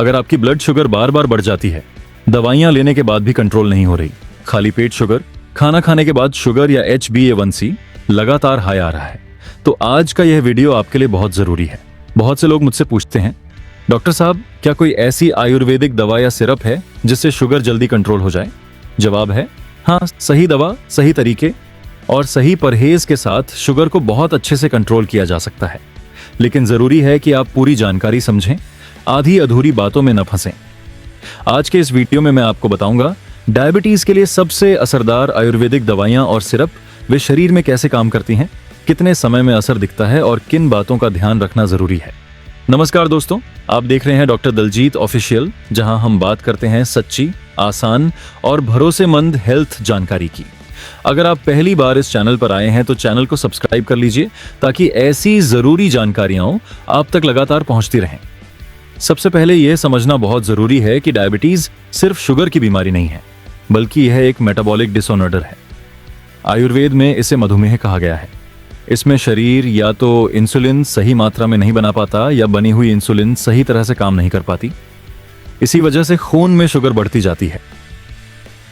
अगर आपकी blood sugar बार बार बढ़ जाती है, दवाइयां लेने के बाद भी कंट्रोल नहीं हो रही, खाली पेट शुगर, खाना खाने के बाद शुगर या HbA1c लगातार हाई आ रहा है, तो आज का यह वीडियो आपके लिए बहुत जरूरी है। बहुत से लोग मुझसे पूछते हैं, डॉक्टर साहब क्या कोई ऐसी आयुर्वेदिक दवा या सिरप है जिससे शुगर जल्दी कंट्रोल हो जाए? जवाब है हाँ, सही दवा, सही तरीके और सही परहेज के साथ शुगर को बहुत अच्छे से कंट्रोल किया जा सकता है। लेकिन जरूरी है कि आप पूरी जानकारी समझें, आधी अधूरी बातों में न फंसें। आज के इस वीडियो में मैं आपको बताऊंगा डायबिटीज के लिए सबसे असरदार आयुर्वेदिक दवाइयां और सिरप वे शरीर में कैसे काम करती हैं, कितने समय में असर दिखता है और किन बातों का ध्यान रखना जरूरी है। नमस्कार दोस्तों, आप देख रहे हैं डॉक्टर दलजीत ऑफिशियल, जहां हम बात करते हैं सच्ची, आसान और भरोसेमंद हेल्थ जानकारी की। अगर आप पहली बार इस चैनल पर आए हैं तो चैनल को सब्सक्राइब कर लीजिए ताकि ऐसी जरूरी जानकारियां आप तक लगातार पहुंचती रहें। सबसे पहले यह समझना बहुत जरूरी है कि डायबिटीज सिर्फ शुगर की बीमारी नहीं है, बल्कि यह एक मेटाबॉलिक डिसऑर्डर है। आयुर्वेद में इसे मधुमेह कहा गया है। इसमें शरीर या तो इंसुलिन सही मात्रा में नहीं बना पाता या बनी हुई इंसुलिन सही तरह से काम नहीं कर पाती। इसी वजह से खून में शुगर बढ़ती जाती है।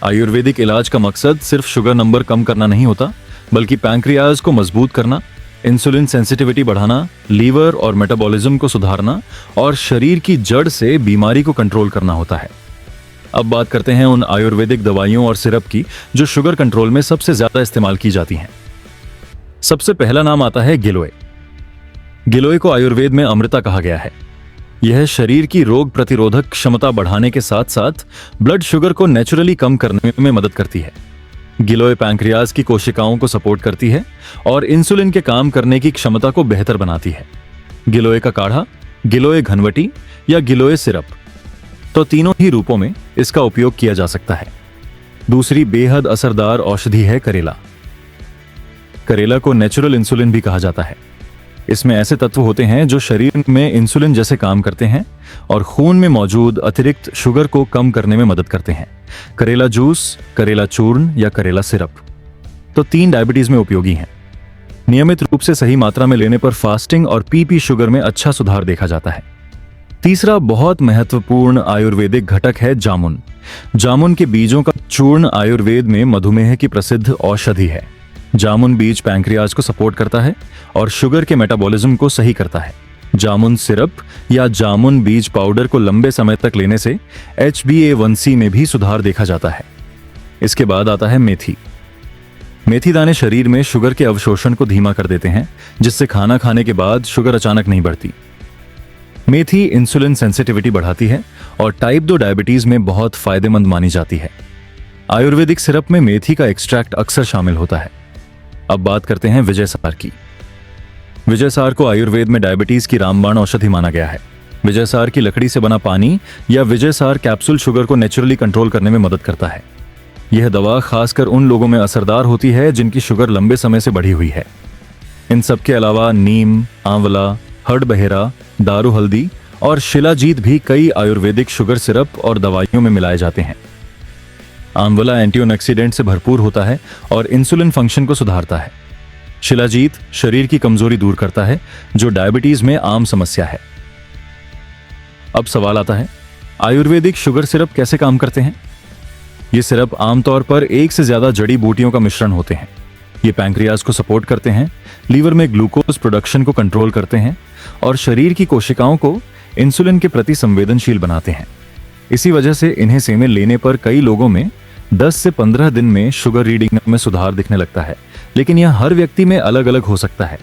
आयुर्वेदिक इलाज का मकसद सिर्फ शुगर नंबर कम करना नहीं होता, बल्कि पैंक्रियाज को मजबूत करना, इंसुलिन सेंसिटिविटी बढ़ाना, लीवर और मेटाबॉलिज्म को सुधारना और शरीर की जड़ से बीमारी को कंट्रोल करना होता है। अब बात करते हैं उन आयुर्वेदिक दवाइयों और सिरप की जो शुगर कंट्रोल में सबसे ज्यादा इस्तेमाल की जाती हैं। सबसे पहला नाम आता है गिलोय। गिलोय को आयुर्वेद में अमृता कहा गया है। यह शरीर की रोग प्रतिरोधक क्षमता बढ़ाने के साथ साथ ब्लड शुगर को नेचुरली कम करने में मदद करती है। गिलोय पैंक्रियाज की कोशिकाओं को सपोर्ट करती है और इंसुलिन के काम करने की क्षमता को बेहतर बनाती है। गिलोय का काढ़ा, गिलोय घनवटी या गिलोय सिरप, तो तीनों ही रूपों में इसका उपयोग किया जा सकता है। दूसरी बेहद असरदार औषधि है करेला। करेला को नेचुरल इंसुलिन भी कहा जाता है। इसमें ऐसे तत्व होते हैं जो शरीर में इंसुलिन जैसे काम करते हैं और खून में मौजूद अतिरिक्त शुगर को कम करने में मदद करते हैं। करेला जूस, करेला चूर्ण या करेला सिरप, तो 3 डायबिटीज में उपयोगी हैं। नियमित रूप से सही मात्रा में लेने पर फास्टिंग और पीपी शुगर में अच्छा सुधार देखा जाता है। तीसरा बहुत महत्वपूर्ण आयुर्वेदिक घटक है जामुन। जामुन के बीजों का चूर्ण आयुर्वेद में मधुमेह की प्रसिद्ध औषधि है। जामुन बीज पैंक्रियाज को सपोर्ट करता है और शुगर के मेटाबॉलिज्म को सही करता है। जामुन सिरप या जामुन बीज पाउडर को लंबे समय तक लेने से HbA1c में भी सुधार देखा जाता है। इसके बाद आता है मेथी। मेथी दाने शरीर में शुगर के अवशोषण को धीमा कर देते हैं, जिससे खाना खाने के बाद शुगर अचानक नहीं बढ़ती। मेथी इंसुलिन सेंसिटिविटी बढ़ाती है और टाइप 2 डायबिटीज में बहुत फायदेमंद मानी जाती है। आयुर्वेदिक सिरप में मेथी का एक्सट्रैक्ट अक्सर शामिल होता है। अब बात करते हैं विजय सार की। विजय सार को आयुर्वेद में डायबिटीज की रामबाण औषधि माना गया है। विजय सार की लकड़ी से बना पानी या विजय सार कैप्सूल शुगर को नेचुरली कंट्रोल करने में मदद करता है। यह दवा खासकर उन लोगों में असरदार होती है जिनकी शुगर लंबे समय से बढ़ी हुई है। इन सब के अलावा नीम, आंवला, हड़बहेरा, दारू हल्दी और शिलाजीत भी कई आयुर्वेदिक शुगर सिरप और दवाइयों में मिलाए जाते हैं। आंवला एंटीऑक्सीडेंट से भरपूर होता है और इंसुलिन फंक्शन को सुधारता है। शिलाजीत शरीर की कमजोरी दूर करता है, जो डायबिटीज में आम समस्या है। अब सवाल आता है, आयुर्वेदिक शुगर सिरप कैसे काम करते हैं? ये सिरप आमतौर पर एक से ज्यादा जड़ी बूटियों का मिश्रण होते हैं। ये पैंक्रियाज को सपोर्ट करते हैं, लीवर में ग्लूकोज प्रोडक्शन को कंट्रोल करते हैं और शरीर की कोशिकाओं को इंसुलिन के प्रति संवेदनशील बनाते हैं। इसी वजह से इन्हें सेवन लेने पर कई लोगों में 10 से 15 दिन में शुगर रीडिंग में सुधार दिखने लगता है, लेकिन यह हर व्यक्ति में अलग अलग हो सकता है।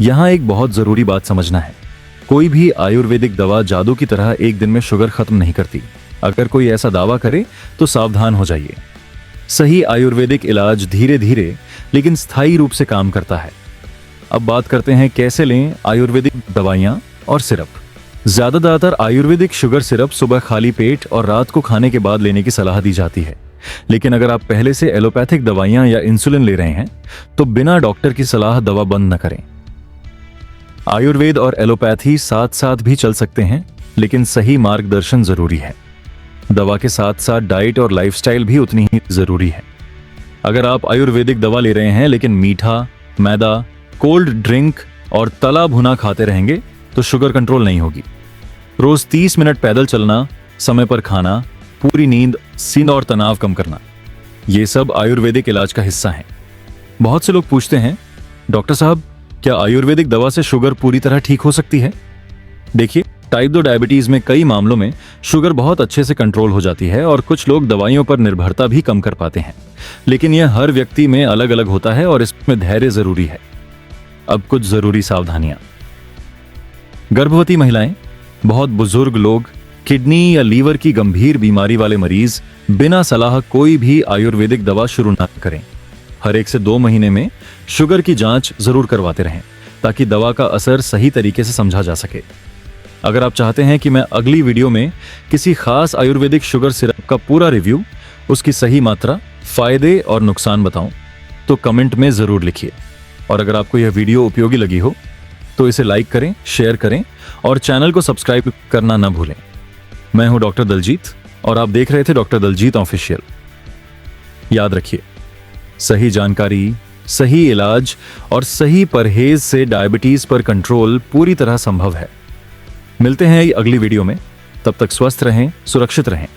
यहाँ एक बहुत जरूरी बात समझना है, कोई भी आयुर्वेदिक दवा जादू की तरह एक दिन में शुगर खत्म नहीं करती। अगर कोई ऐसा दावा करे तो सावधान हो जाइए। सही आयुर्वेदिक इलाज धीरे धीरे लेकिन स्थायी रूप से काम करता है। अब बात करते हैं कैसे लें आयुर्वेदिक दवाइयाँ और सिरप। ज्यादातर आयुर्वेदिक शुगर सिरप सुबह खाली पेट और रात को खाने के बाद लेने की सलाह दी जाती है। लेकिन अगर आप पहले से एलोपैथिक दवाइयां या इंसुलिन ले रहे हैं तो बिना डॉक्टर की सलाह दवा बंद न करें। आयुर्वेद और एलोपैथी साथ साथ भी चल सकते हैं, लेकिन सही मार्गदर्शन जरूरी है। दवा के साथ साथ डाइट और लाइफस्टाइल भी उतनी ही जरूरी है। अगर आप आयुर्वेदिक दवा ले रहे हैं लेकिन मीठा, मैदा, कोल्ड ड्रिंक और तला भुना खाते रहेंगे तो शुगर कंट्रोल नहीं होगी। रोज 30 मिनट पैदल चलना, समय पर खाना, पूरी नींद, और तनाव कम करना, ये सब आयुर्वेदिक इलाज का हिस्सा है। बहुत से लोग पूछते हैं, डॉक्टर साहब क्या आयुर्वेदिक दवा से शुगर पूरी तरह ठीक हो सकती है? देखिए, टाइप 2 डायबिटीज में कई मामलों में शुगर बहुत अच्छे से कंट्रोल हो जाती है और कुछ लोग दवाइयों पर निर्भरता भी कम कर पाते हैं। लेकिन यह हर व्यक्ति में अलग अलग होता है और इसमें धैर्य जरूरी है। अब कुछ जरूरी सावधानियां। गर्भवती महिलाएं, बहुत बुजुर्ग लोग, किडनी या लीवर की गंभीर बीमारी वाले मरीज बिना सलाह कोई भी आयुर्वेदिक दवा शुरू न करें। हर 1 से 2 महीने में शुगर की जांच जरूर करवाते रहें ताकि दवा का असर सही तरीके से समझा जा सके। अगर आप चाहते हैं कि मैं अगली वीडियो में किसी खास आयुर्वेदिक शुगर सिरप का पूरा रिव्यू, उसकी सही मात्रा, फायदे और नुकसान बताऊं, तो कमेंट में जरूर लिखिए। और अगर आपको यह वीडियो उपयोगी लगी हो तो इसे लाइक करें, शेयर करें और चैनल को सब्सक्राइब करना ना भूलें। मैं हूं डॉक्टर दलजीत और आप देख रहे थे डॉक्टर दलजीत ऑफिशियल। याद रखिए, सही जानकारी, सही इलाज और सही परहेज से डायबिटीज पर कंट्रोल पूरी तरह संभव है। मिलते हैं अगली वीडियो में। तब तक स्वस्थ रहें, सुरक्षित रहें।